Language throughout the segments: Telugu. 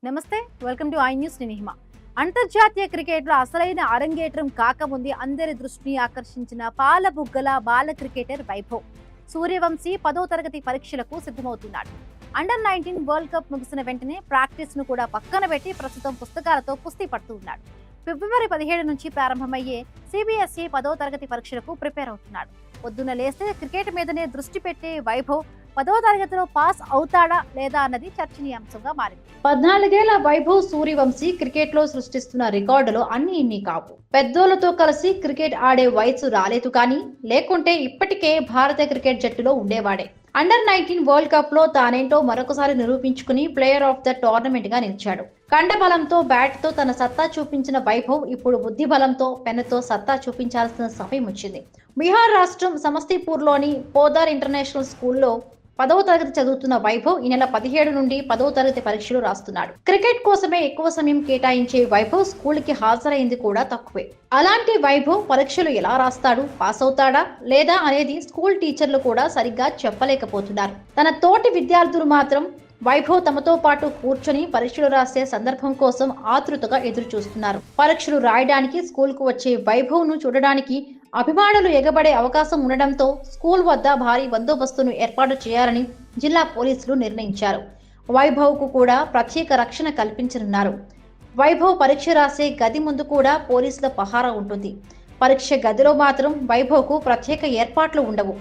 నమస్తే, వెల్కమ్ టు ఐ న్యూస్. నేను హిమ. అంతర్జాతీయ క్రికెట్లో అసలైన అరంగేట్రం కాకముందే అందరి దృష్టిని ఆకర్షించిన పాలబుగ్గల బాల క్రికెటర్ వైభవ్ సూర్యవంశీ 10వ తరగతి పరీక్షలకు సిద్ధమవుతున్నాడు. అండర్-19 వరల్డ్ కప్ ముగిసిన వెంటనే ప్రాక్టీస్ ను కూడా పక్కన పెట్టి ప్రస్తుతం పుస్తకాలతో కుస్తీ పడుతూ ఉన్నాడు. ఫిబ్రవరి 17 నుంచి ప్రారంభమయ్యే సిబిఎస్ఈ 10వ తరగతి పరీక్షలకు ప్రిపేర్ అవుతున్నాడు. పొద్దున్న లేస్తే క్రికెట్ మీదనే దృష్టి పెట్టే వైభవ్ 10వ తరగతిలో పాస్ అవుతాడా లేదా అన్నది చర్చనీయాంశంగా మారింది. 14 ఏళ్ల వైభవ్ సూర్యవంశీ క్రికెట్ లో సృష్టిస్తున్న రికార్డులు అన్ని ఇన్ని కావు. పెద్దోళ్లతో కలిసి క్రికెట్ ఆడే వయసు రాలేదు కానీ లేకుంటే ఇప్పటికే భారత క్రికెట్ జట్టులో ఉండేవాడే. అండర్-19 వరల్డ్ కప్ లో తానేంటో మరొకసారి నిరూపించుకుని ప్లేయర్ ఆఫ్ ద టోర్నమెంట్ గా నిలిచాడు. కండబలంతో బ్యాట్ తో తన సత్తా చూపించిన వైభవ్ ఇప్పుడు బుద్ధి బలంతో పెన్నుతో సత్తా చూపించాల్సిన సమయం వచ్చింది. బీహార్ రాష్ట్రం సమస్తీపూర్ లోని పోదార్ ఇంటర్నేషనల్ స్కూల్లో 10వ తరగతి చదువుతున్న వైభవ్ ఈ నెల 17 నుండి 10వ తరగతి పరీక్షలు రాస్తున్నాడు. క్రికెట్ కోసమే ఎక్కువ సమయం కేటాయించే వైభవ్ స్కూల్ కి హాజరైంది కూడా తక్కువే. అలాంటి వైభవ్ పరీక్షలు ఎలా రాస్తాడు, పాస్ అవుతాడా లేదా అనేది స్కూల్ టీచర్లు కూడా సరిగ్గా చెప్పలేకపోతున్నారు. తన తోటి విద్యార్థులు మాత్రం వైభవ్ తమతో పాటు కూర్చొని పరీక్షలు రాసే సందర్భం కోసం ఆతృతగా ఎదురు చూస్తున్నారు. పరీక్షలు రాయడానికి స్కూల్ కు వచ్చే వైభవ్ ను చూడడానికి అభిమానులు ఎగబడే అవకాశం ఉండడంతో స్కూల్ వద్ద భారీ బందోబస్తును ఏర్పాటు చేయాలని జిల్లా పోలీసులు నిర్ణయించారు. వైభవ్ కు కూడా ప్రత్యేక రక్షణ కల్పించనున్నారు. వైభవ్ పరీక్ష రాసే గది ముందు కూడా పోలీసుల పహారా ఉంటుంది. పరీక్ష గదిలో మాత్రం వైభవ్ కు ప్రత్యేక ఏర్పాట్లు ఉండవు.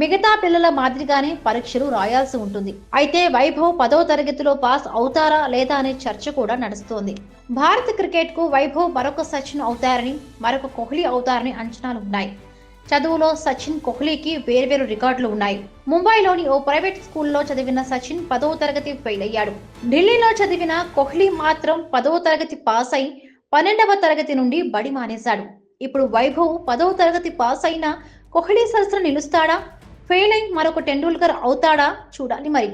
మిగతా పిల్లల మాదిరిగానే పరీక్షలు రాయాల్సి ఉంటుంది. అయితే వైభవ్ 10వ తరగతిలో పాస్ అవుతారా లేదా అనే చర్చ కూడా నడుస్తోంది. భారత క్రికెట్ కు వైభవ్ మరొక సచిన్ అవుతారని, మరొక కోహ్లీ అవుతారని అంచనాలు ఉన్నాయి. చదువులో సచిన్, కోహ్లీకి వేర్వేరు రికార్డులు ఉన్నాయి. ముంబైలోని ఓ ప్రైవేట్ స్కూల్లో చదివిన సచిన్ 10వ తరగతి ఫెయిల్ అయ్యాడు. ఢిల్లీలో చదివిన కోహ్లీ మాత్రం 10వ తరగతి పాస్ అయి 12వ తరగతి నుండి బడి మానేశాడు. ఇప్పుడు వైభవ్ 10వ తరగతి పాస్ అయినా కోహ్లీ సరసన నిలుస్తాడా, ఫెయిల్ అయి మరొక టెండూల్కర్ అవుతాడా చూడాలి మరి.